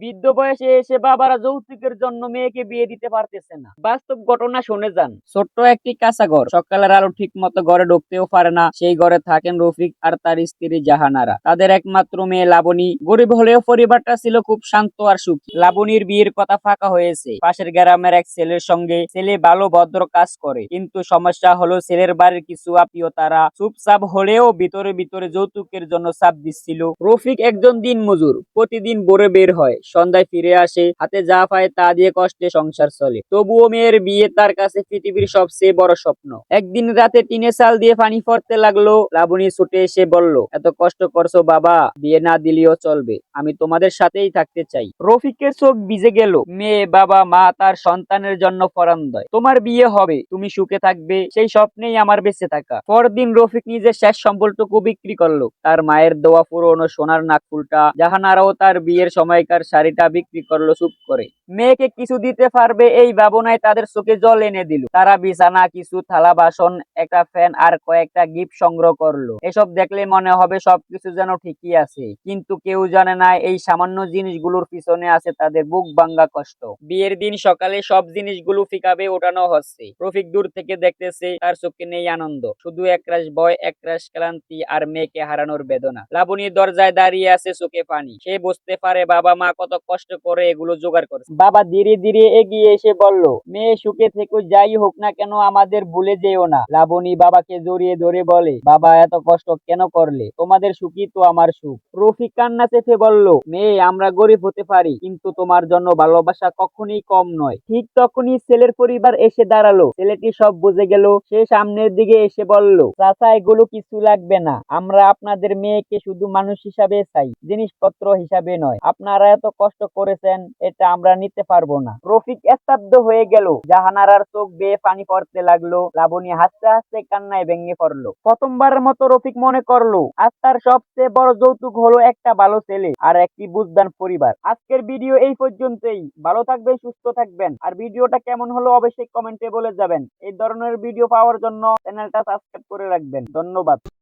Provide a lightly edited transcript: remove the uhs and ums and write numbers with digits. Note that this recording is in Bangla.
বৃদ্ধ বয়সে এসে বাবারা যৌতুকের জন্য মেয়েকে বিয়ে দিতে পারতেছে না। বাস্তব ঘটনা শুনে যান। ছোট্ট একটি কাঁচা ঘর, সকালের আলো ঠিক মতো ঘরে ঢুকতেও পারে না। সেই ঘরে থাকেন রফিক আর তার স্ত্রী জাহানারা, তাদের একমাত্র মেয়ে লাবণী। গরিব হলেও পরিবারটা ছিল খুব শান্ত আর সুখী। লাবণীর বিয়ের কথা ফাঁকা হয়েছে পাশের গ্রামের এক ছেলের সঙ্গে। ছেলে ভালো ভদ্র কাজ করে, কিন্তু সমস্যা হলো ছেলের বাড়ির কিছু আত্মীয় তারা চুপচাপ হলেও ভিতরে ভিতরে যৌতুকের জন্য চাপ দিচ্ছিল। রফিক একজন দিন মজুর, প্রতিদিন ভোরে বের হয়, সন্ধ্যায় ফিরে আসে, হাতে যা পায় তা দিয়ে কষ্টে সংসার চলে। তবুও মেয়ের বিয়ে তার কাছে পৃথিবীর সবচেয়ে বড় স্বপ্ন। একদিন রাতে টিনে চাল দিয়ে পানি পড়তে লাগলো। লাবণী ছুটে এসে বলল, এত কষ্ট করছো বাবা, বিয়ে না দিলেও চলবে, আমি তোমাদের সাথেই থাকতে চাই। রফিকের চোখ ভিজে গেল। মেয়ে, বাবা, মা তার সন্তানের জন্য পরাণ দেয়। তোমার বিয়ে হবে, তুমি সুখে থাকবে, সেই স্বপ্নেই আমার বেঁচে থাকা। পরদিন রফিক নিজের শেষ সম্বলটুকু বিক্রি করলো। তার মায়ের দেওয়া পুরনো সোনার নাকফুলটা, জাহানারাও তার বিয়ের সময়কার শাড়িটা বিক্রি করলো চুপ করে। মেয়েকে কিছু দিতে পারবে এই ভাবনায় তাদের চোখে জল এনে দিল। তারা বিছানা, কিছু থালা বাসন, একটা ফ্যান আর কয়েকটা গিফট সংগ্রহ করলো। এসব দেখলে মনে হবে সবকিছু যেন ঠিকই আছে, কিন্তু কেউ জানে না এই সামান্য জিনিসগুলোর পিছনে আছে তাদের বুক ভাঙ্গা কষ্ট। বিয়ের দিন সকালে সব জিনিসগুলো ফিকাবে ওঠানো হচ্ছে। রফিক দূর থেকে দেখতেছে, তার চোখে নেই আনন্দ, শুধু একরাশ ভয়, একরাশ ক্লান্তি আর মেয়েকে হারানোর বেদনা। লাবণী দরজায় দাঁড়িয়ে আছে, চোখে পানি। সে বুঝতে পারে বাবা মা কত কষ্ট করে এগুলো জোগাড় করছে। বাবা ধীরে ধীরে এগিয়ে এসে বলল, মেয়ে সুখে থেকো, যাই হোক না কেন আমাদের ভুলে যেও না। লাবণী বাবাকে জড়িয়ে ধরে বলে, বাবা এত কষ্ট কেন করলে, তোমাদের সুখই তো আমার সুখ। রফিক কান্না চেপে বলল, মেয়ে আমরা গরিব হতে পারি, কিন্তু তোমার জন্য ভালোবাসা কখনোই কম নয়। ঠিক তখনই ছেলের পরিবার এসে দাঁড়ালো। ছেলেটি সব বুঝে গেল। সে সামনের দিকে এসে বলল, চাচা এগুলো কিছু লাগবে না, আমরা আপনাদের মেয়েকে শুধু মানুষ হিসাবে চাই, জিনিসপত্র হিসাবে নয়। আপনারা এত কষ্ট করেছেন, এটা আমরা নিতে পারবো না। রফিক স্তব্ধ হয়ে গেল। জাহানারার চোখ বেয়ে পানি পড়তে লাগলো। লাবণী হাসতে হাসতে কান্নায় ভেঙে পড়লো। প্রথমবারের মতো রফিক মনে করলো, আজ তার সবচেয়ে বড় যৌতুক হলো একটা ভালো ছেলে আর একটি বুঝদান পরিবার। আজকের ভিডিও এই পর্যন্তই। ভালো থাকবেন, সুস্থ থাকবেন, আর ভিডিওটা কেমন হলো অবশ্যই কমেন্টে বলে যাবেন। এই ধরনের ভিডিও পাওয়ার জন্য চ্যানেলটা সাবস্ক্রাইব করে রাখবেন। ধন্যবাদ।